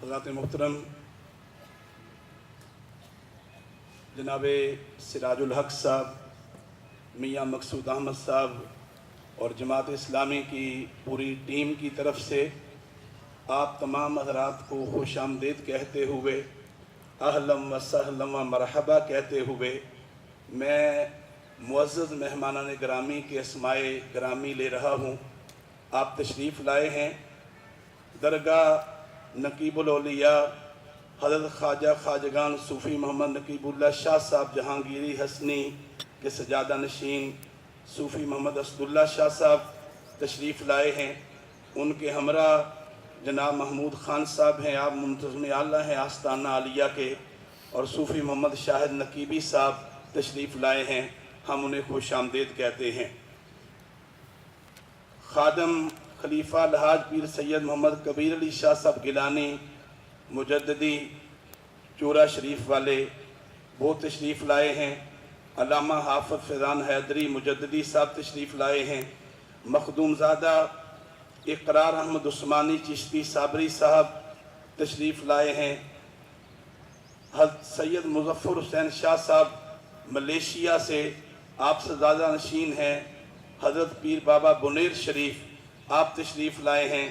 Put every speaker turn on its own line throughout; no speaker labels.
حضرات محترم جناب سراج الحق صاحب، میاں مقصود احمد صاحب اور جماعت اسلامی کی پوری ٹیم کی طرف سے آپ تمام حضرات کو خوش آمدید کہتے ہوئے، اہلاً و سہلاً و مرحبا کہتے ہوئے، میں معزز مہمانان گرامی کے اسماء گرامی لے رہا ہوں۔ آپ تشریف لائے ہیں درگاہ نقیب الاولیاء حضرت خواجہ خواجگان صوفی محمد نقیب اللہ شاہ صاحب جہانگیری حسنی کے سجادہ نشین صوفی محمد اسد اللہ شاہ صاحب تشریف لائے ہیں۔ ان کے ہمراہ جناب محمود خان صاحب ہیں، آپ منتظم اعلیٰ ہیں آستانہ عالیہ کے، اور صوفی محمد شاہد نقیبی صاحب تشریف لائے ہیں، ہم انہیں خوش آمدید کہتے ہیں۔ خادم خلیفہ الحاج پیر سید محمد کبیر علی شاہ صاحب گیلانی مجددی چورا شریف والے، وہ تشریف لائے ہیں۔ علامہ حافظ فیضان حیدری مجددی صاحب تشریف لائے ہیں۔ مخدوم زادہ اقرار احمد عثمانی چشتی صابری صاحب تشریف لائے ہیں۔ حضرت سید مظفر حسین شاہ صاحب ملیشیا سے آپ سجادہ نشین ہیں۔ حضرت پیر بابا بنیر شریف آپ تشریف لائے ہیں۔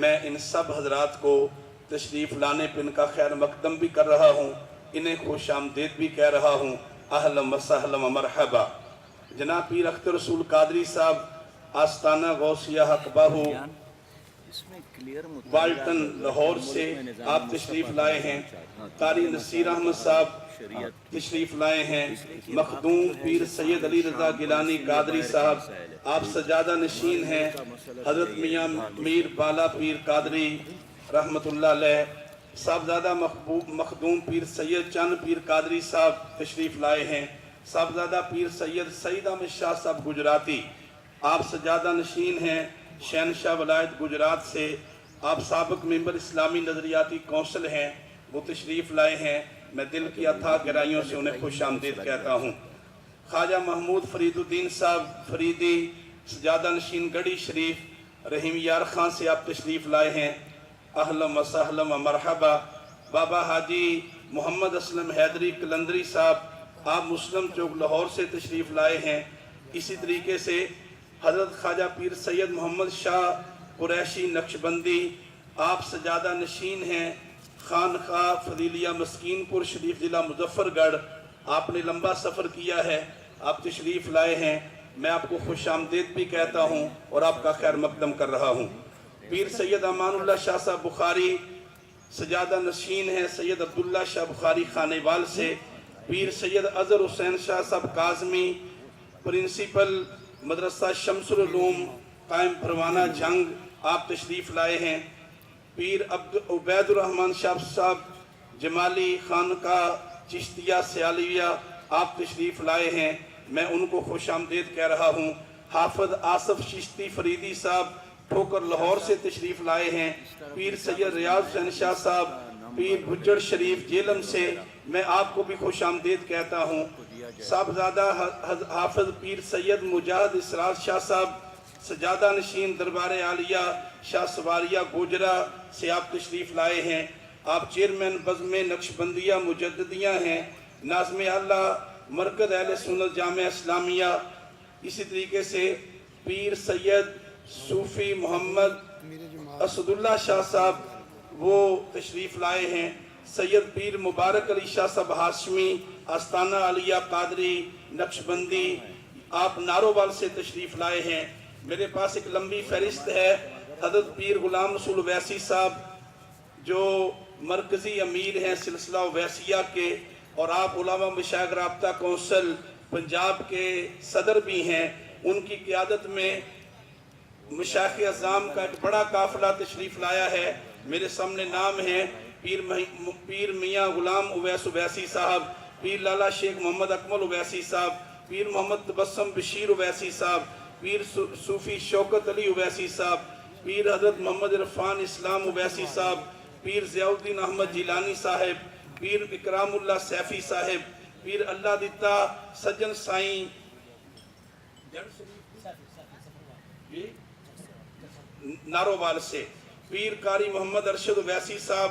میں ان سب حضرات کو تشریف لانے پہ ان کا خیر مقدم بھی کر رہا ہوں، انہیں خوش آمدید بھی کہہ رہا ہوں، اہلاً و سہلاً و مرحبا۔ جناب پیر اختر رسول قادری صاحب آستانہ غوثیہ حق باہو والٹن لاہور سے آپ تشریف لائے ہیں۔ قاری نصیر احمد صاحب تشریف لائے ہیں۔ مخدوم پیر سید علی رضا گیلانی قادری صاحب آپ سجادہ نشین ہیں۔ حضرت میاں میر بالا پیر قادری رحمت اللہ علیہ، صاحبزادہ مخدوم پیر سید چند پیر قادری صاحب تشریف لائے ہیں۔ صاحبزادہ پیر سید سعید احمد شاہ صاحب گجراتی آپ سجادہ نشین ہیں، شہنشاہ ولایت گجرات سے۔ آپ سابق ممبر اسلامی نظریاتی کونسل ہیں، وہ تشریف لائے ہیں، میں دل کی اتھاہ گہرائیوں سے انہیں خوش آمدید کہتا ہوں۔ خواجہ محمود فرید الدین صاحب فریدی سجادہ نشین گڑھی شریف رحیم یار خان سے آپ تشریف لائے ہیں، اہلاً و سہلاً و مرحبا۔ بابا حاجی محمد اسلم حیدری کلندری صاحب آپ مسلم چوک لاہور سے تشریف لائے ہیں۔ اسی طریقے سے حضرت خواجہ پیر سید محمد شاہ قریشی نقشبندی آپ سجادہ نشین ہیں، خانقاہ فضیلیہ مسکین پور شریف ضلع مظفر گڑھ، آپ نے لمبا سفر کیا ہے، آپ تشریف لائے ہیں، میں آپ کو خوش آمدید بھی کہتا ہوں اور آپ کا خیر مقدم کر رہا ہوں۔ پیر سید امان اللہ شاہ صاحب بخاری سجادہ نشین ہیں، سید عبداللہ شاہ بخاری خانیوال سے۔ پیر سید اظہر حسین شاہ صاحب کاظمی پرنسپل مدرسہ شمس العلوم قائم پروانہ جنگ آپ تشریف لائے ہیں۔ پیر عبید الرحمن شاہ صاحب جمالی خانقاہ چشتیہ سیالیہ آپ تشریف لائے ہیں، میں ان کو خوش آمدید کہہ رہا ہوں۔ حافظ آصف چشتی فریدی صاحب ٹھوکر لاہور سے تشریف لائے ہیں۔ پیر سید ریاض حسین شاہ صاحب پیر بھجڑ شریف جیلم سے، میں آپ کو بھی خوش آمدید کہتا ہوں۔ صاحبزادہ حافظ پیر سید مجاہد اسرار شاہ صاحب سجادہ نشین دربار عالیہ شاہ سواریہ گوجرا سے آپ تشریف لائے ہیں۔ آپ چیئرمین بزم نقشبندیہ مجددیہ ہیں، ناظم اعلیٰ مرکز اہل سنت جامعہ اسلامیہ۔ اسی طریقے سے پیر سید صوفی محمد اسد اللہ شاہ صاحب وہ تشریف لائے ہیں۔ سید پیر مبارک علی شاہ صاحب ہاشمی آستانہ عالیہ قادری نقشبندی آپ نارووال سے تشریف لائے ہیں۔ میرے پاس ایک لمبی فہرست ہے۔ حضرت پیر غلام رسول اویسی صاحب جو مرکزی امیر ہیں سلسلہ اویسیہ کے، اور آپ علماء مشائخ رابطہ کونسل پنجاب کے صدر بھی ہیں، ان کی قیادت میں مشائخ اعظام کا ایک بڑا قافلہ تشریف لایا ہے۔ میرے سامنے نام ہیں پیر میاں غلام اویس اویسی صاحب، پیر لالا شیخ محمد اکمل اویسی صاحب، پیر محمد تبسم بشیر اویسی صاحب، پیر صوفی شوکت علی اویسی صاحب، پیر حضرت محمد عرفان اسلام اویسی صاحب، پیر ضیاء الدین احمد جیلانی صاحب، پیر اکرام اللہ سیفی صاحب، پیر اللہ دیتا سجن سائیں نارووال سے، پیر قاری محمد ارشد اویسی صاحب